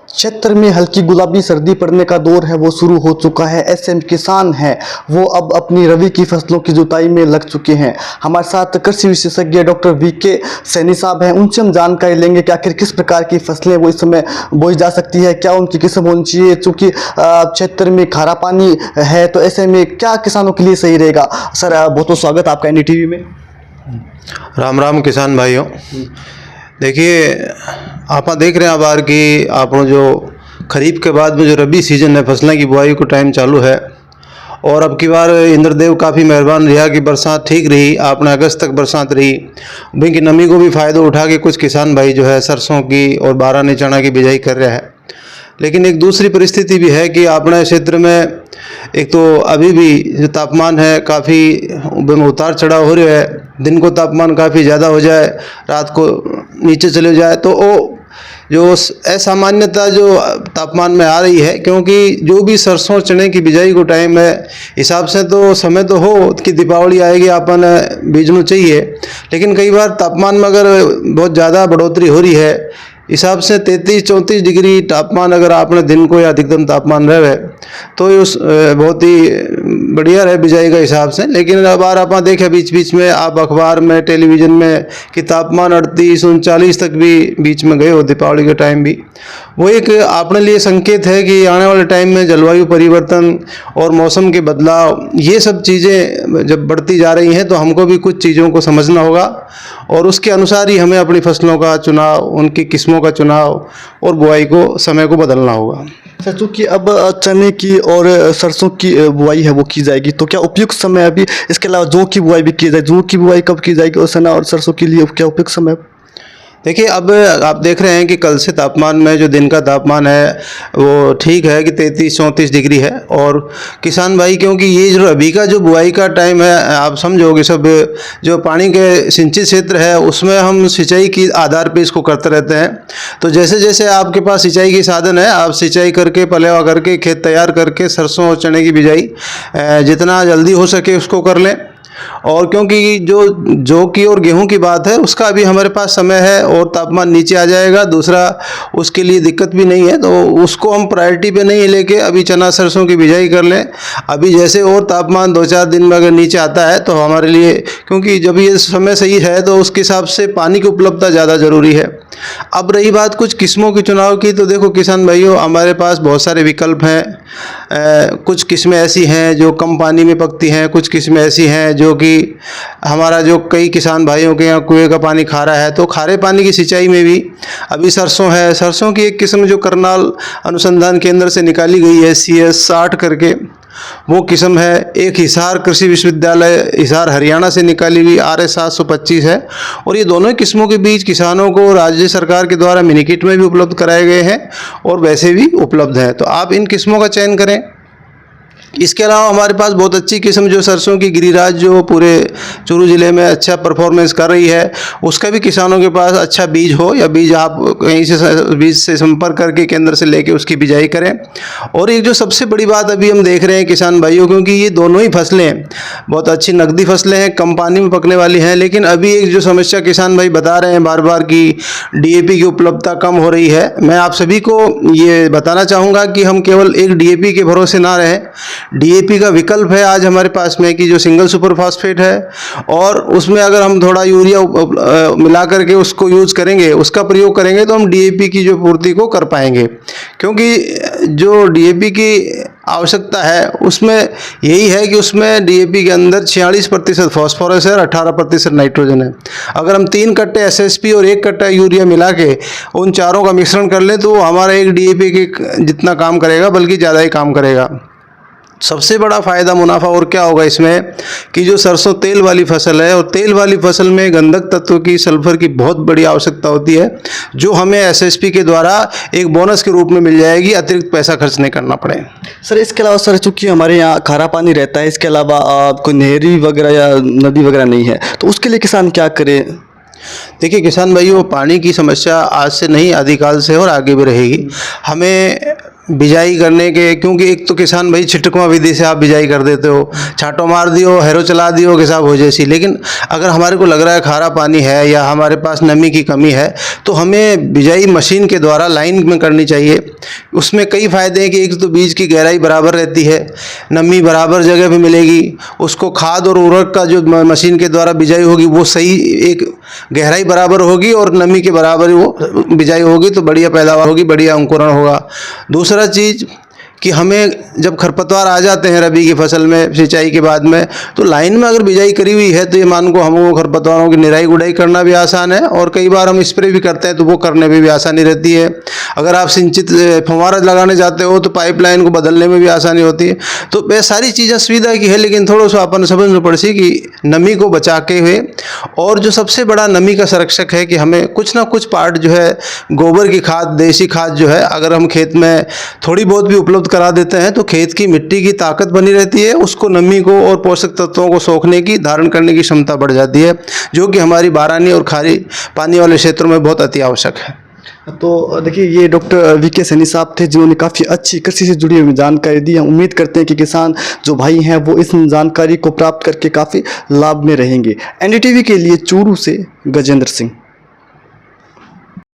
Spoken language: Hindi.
क्षेत्र में हल्की गुलाबी सर्दी पड़ने का दौर है वो शुरू हो चुका है। ऐसे में किसान हैं वो अब अपनी रबी की फसलों की जुताई में लग चुके हैं। हमारे साथ कृषि विशेषज्ञ डॉक्टर वीके सैनी साहब हैं, उनसे हम जानकारी लेंगे कि आखिर किस प्रकार की फसलें वो इस समय बोई जा सकती है, क्या उनकी किस्म होनी चाहिए। चूँकि क्षेत्र में खारा पानी है तो ऐसे में क्या किसानों के लिए सही रहेगा। सर बहुत बहुत स्वागत आपका NDTV में। राम राम किसान भाइयों। देखिए आप देख रहे हैं बार कि आप जो खरीफ के बाद में जो रबी सीजन है फसलों की बुआई को टाइम चालू है, और अब की बार इंद्रदेव काफ़ी मेहरबान रहा कि बरसात ठीक रही। आपने अगस्त तक बरसात रही, भाई की नमी को भी फ़ायदा उठा के कुछ किसान भाई जो है सरसों की और बारानी चना की बिजाई कर रहा है। लेकिन एक दूसरी परिस्थिति भी है कि अपने क्षेत्र में एक तो अभी भी जो तापमान है काफ़ी उतार चढ़ाव हो रहा है। दिन को तापमान काफ़ी ज़्यादा हो जाए, रात को नीचे चले जाए, तो वो जो असामान्यता जो तापमान में आ रही है, क्योंकि जो भी सरसों चने की बिजाई को टाइम है हिसाब से तो समय तो हो कि दीपावली आएगी अपन बीजना चाहिए, लेकिन कई बार तापमान में अगर बहुत ज़्यादा बढ़ोतरी हो रही है हिसाब से 33-34 डिग्री तापमान अगर आपने दिन को या अधिकतम तापमान रहे तो ये बहुत ही बढ़िया रहे बिजाई का हिसाब से। लेकिन अब आप देखें बीच बीच में आप अखबार में टेलीविज़न में कि तापमान 38-39 तक भी बीच में गए हो दीपावली के टाइम भी। वो एक अपने लिए संकेत है कि आने वाले टाइम में जलवायु परिवर्तन और मौसम के बदलाव ये सब चीज़ें जब बढ़ती जा रही हैं तो हमको भी कुछ चीज़ों को समझना होगा और उसके अनुसार ही हमें अपनी फसलों का चुनाव, उनकी किस्मों का चुनाव और बुआई को समय को बदलना होगा। सर चूँकि अब चने की और सरसों की बुआई है वो की जाएगी, तो क्या उपयुक्त समय अभी, इसके अलावा जौ की बुआई भी की जाए, जौ की बुआई कब की जाएगी और चना और सरसों के लिए क्या उपयुक्त समय? देखिए अब आप देख रहे हैं कि कल से तापमान में जो दिन का तापमान है वो ठीक है कि 33-34 डिग्री है, और किसान भाई क्योंकि ये जो अभी का जो बुआई का टाइम है आप समझोगे सब जो पानी के सिंचित क्षेत्र है उसमें हम सिंचाई की आधार पे इसको करते रहते हैं। तो जैसे जैसे आपके पास सिंचाई के साधन है आप सिंचाई करके पलेवा करके खेत तैयार करके सरसों और चने की बिजाई जितना जल्दी हो सके उसको कर लें। और क्योंकि जो जौ की और गेहूं की बात है उसका अभी हमारे पास समय है और तापमान नीचे आ जाएगा, दूसरा उसके लिए दिक्कत भी नहीं है, तो उसको हम प्रायोरिटी पे नहीं लेके अभी चना सरसों की बिजाई कर लें। अभी जैसे और तापमान 2-4 दिन में अगर नीचे आता है तो हमारे लिए, क्योंकि जब ये समय सही है तो उसके हिसाब से पानी की उपलब्धता ज़्यादा ज़रूरी है। अब रही बात कुछ किस्मों के चुनाव की, तो देखो किसान भाइयों हमारे पास बहुत सारे विकल्प हैं। कुछ किस्में ऐसी हैं जो कम पानी में पकती हैं, कुछ किस्में ऐसी हैं जो कि हमारा जो कई किसान भाइयों के यहाँ कुएं का पानी खारा है तो खारे पानी की सिंचाई में भी अभी सरसों है। सरसों की एक किस्म जो करनाल अनुसंधान केंद्र से निकाली गई है CS 60 करके, वो किस्म है। एक हिसार कृषि विश्वविद्यालय हिसार हरियाणा से निकाली हुई RS 725 है, और ये दोनों किस्मों के बीच किसानों को राज्य सरकार के द्वारा मिनी किट में भी उपलब्ध कराए गए हैं और वैसे भी उपलब्ध है, तो आप इन किस्मों का चयन करें। इसके अलावा हमारे पास बहुत अच्छी किस्म जो सरसों की गिरिराज जो पूरे चूरू ज़िले में अच्छा परफॉर्मेंस कर रही है, उसका भी किसानों के पास अच्छा बीज हो या बीज आप कहीं से बीज से संपर्क करके केंद्र से लेके उसकी बिजाई करें। और एक जो सबसे बड़ी बात अभी हम देख रहे हैं किसान भाइयों, क्योंकि ये दोनों ही फसलें बहुत अच्छी नकदी फसलें हैं, कम पानी में पकने वाली हैं, लेकिन अभी एक जो समस्या किसान भाई बता रहे हैं बार बार की DAP की उपलब्धता कम हो रही है। मैं आप सभी को ये बताना चाहूँगा कि हम केवल एक DAP के भरोसे ना रहें। DAP का विकल्प है आज हमारे पास में कि जो सिंगल सुपर फास्फेट है, और उसमें अगर हम थोड़ा यूरिया मिला करके उसको यूज़ करेंगे, उसका प्रयोग करेंगे तो हम DAP की जो पूर्ति को कर पाएंगे। क्योंकि जो DAP की आवश्यकता है उसमें यही है कि उसमें DAP के अंदर 46% फॉस्फोरस है और 18% नाइट्रोजन है। अगर हम 3 कट्टे SSP और 1 कट्टा यूरिया मिला के उन चारों का मिश्रण कर लें तो हमारा एक DAP के जितना काम करेगा बल्कि ज़्यादा ही काम करेगा। सबसे बड़ा फ़ायदा मुनाफा और क्या होगा इसमें कि जो सरसों तेल वाली फसल है, और तेल वाली फसल में गंधक तत्व की, सल्फर की बहुत बड़ी आवश्यकता होती है, जो हमें SSP के द्वारा एक बोनस के रूप में मिल जाएगी, अतिरिक्त पैसा खर्च नहीं करना पड़े। सर इसके अलावा सर चूँकि हमारे यहाँ खारा पानी रहता है, इसके अलावा कोई नहरी वगैरह या नदी वगैरह नहीं है, तो उसके लिए किसान क्या करे? देखिए किसान भाइयों, पानी की समस्या आज से नहीं आदिकाल से और आगे भी रहेगी। हमें बिजाई करने के, क्योंकि एक तो किसान भाई छिटकुआ विधि से आप बिजाई कर देते हो, छांटो मार दियो, हैरो चला दियो कि साहब हो जैसी। लेकिन अगर हमारे को लग रहा है खारा पानी है या हमारे पास नमी की कमी है तो हमें बिजाई मशीन के द्वारा लाइन में करनी चाहिए। उसमें कई फ़ायदे हैं कि एक तो बीज की गहराई बराबर रहती है, नमी बराबर जगह पे मिलेगी, उसको खाद और उर्वरक का जो मशीन के द्वारा बिजाई होगी वो सही एक गहराई बराबर होगी और नमी के बराबर ही वो बिजाई होगी, तो बढ़िया पैदावार होगी, बढ़िया अंकुरण होगा। दूसरा चीज़ कि हमें जब खरपतवार आ जाते हैं रबी की फसल में सिंचाई के बाद में, तो लाइन में अगर बिजाई करी हुई है तो ये मान को हमको खरपतवारों की निराई गुड़ाई करना भी आसान है, और कई बार हम स्प्रे भी करते हैं तो वो करने में भी आसानी रहती है। अगर आप सिंचित फव्वारा लगाने जाते हो तो पाइपलाइन को बदलने में भी आसानी होती है। तो वह सारी चीज़ें सुविधा की है, लेकिन थोड़ा सा अपन समझना पड़ेगी कि नमी को बचा के हुए, और जो सबसे बड़ा नमी का संरक्षक है कि हमें कुछ ना कुछ पार्ट जो है गोबर की खाद, देसी खाद जो है अगर हम खेत में थोड़ी बहुत भी उपलब्ध करा देते हैं तो खेत की मिट्टी की ताकत बनी रहती है, उसको नमी को और पोषक तत्वों को सोखने की, धारण करने की क्षमता बढ़ जाती है, जो कि हमारी बारानी और खारी पानी वाले क्षेत्रों में बहुत अति आवश्यक है। तो देखिए, ये डॉक्टर वीके सैनी साहब थे जिन्होंने काफ़ी अच्छी कृषि से जुड़ी हुई जानकारी दी। हम उम्मीद करते हैं कि किसान जो भाई हैं वो इस जानकारी को प्राप्त करके काफ़ी लाभ में रहेंगे। एनडीटीवी के लिए चूरू से गजेंद्र सिंह।